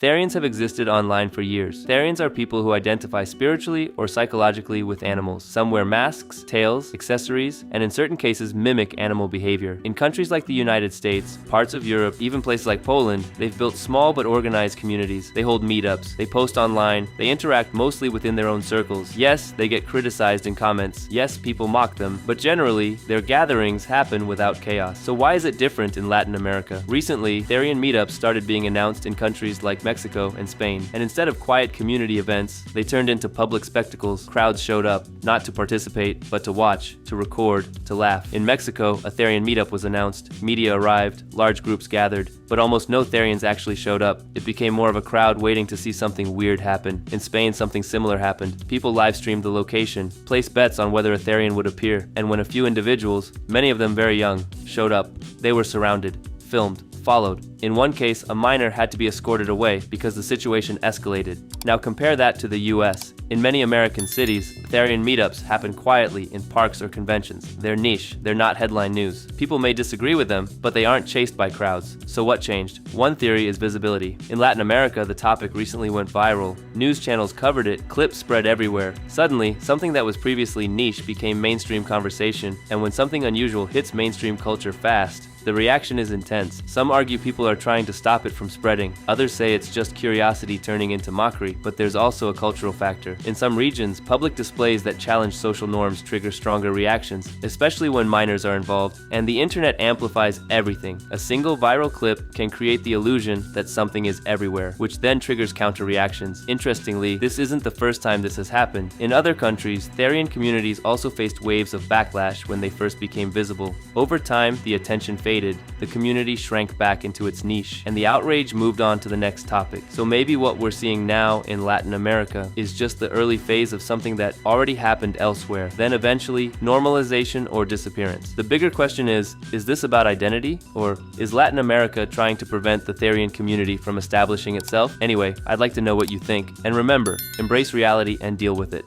Therians have existed online for years. Therians are people who identify spiritually or psychologically with animals. Some wear masks, tails, accessories, and in certain cases mimic animal behavior. In countries like the United States, parts of Europe, even places like Poland, they've built small but organized communities. They hold meetups, they post online, they interact mostly within their own circles. Yes, they get criticized in comments. Yes, people mock them, but generally, their gatherings happen without chaos. So why is it different in Latin America? Recently, Therian meetups started being announced in countries like Mexico and Spain, and instead of quiet community events, they turned into public spectacles. Crowds showed up, not to participate, but to watch, to record, to laugh. In Mexico, a Therian meetup was announced, media arrived, large groups gathered, but almost no Therians actually showed up. It became more of a crowd waiting to see something weird happen. In Spain, something similar happened. People live-streamed the location, placed bets on whether a Therian would appear, and when a few individuals, many of them very young, showed up, they were surrounded, filmed, followed. In one case, a minor had to be escorted away because the situation escalated. Now compare that to the US. In many American cities, Therian meetups happen quietly in parks or conventions. They're niche, they're not headline news. People may disagree with them, but they aren't chased by crowds. So what changed? One theory is visibility. In Latin America, the topic recently went viral. News channels covered it, clips spread everywhere. Suddenly, something that was previously niche became mainstream conversation, and when something unusual hits mainstream culture fast, the reaction is intense. Some argue people are trying to stop it from spreading. Others say it's just curiosity turning into mockery, but there's also a cultural factor. In some regions, public displays that challenge social norms trigger stronger reactions, especially when minors are involved, and the internet amplifies everything. A single viral clip can create the illusion that something is everywhere, which then triggers counter reactions. Interestingly, this isn't the first time this has happened. In other countries, Therian communities also faced waves of backlash when they first became visible. Over time, the attention faded. The community shrank back into its niche, and the outrage moved on to the next topic. So maybe what we're seeing now in Latin America is just the early phase of something that already happened elsewhere, then eventually normalization or disappearance. The bigger question is this about identity, or is Latin America trying to prevent the Therian community from establishing itself? Anyway, I'd like to know what you think, and remember, embrace reality and deal with it.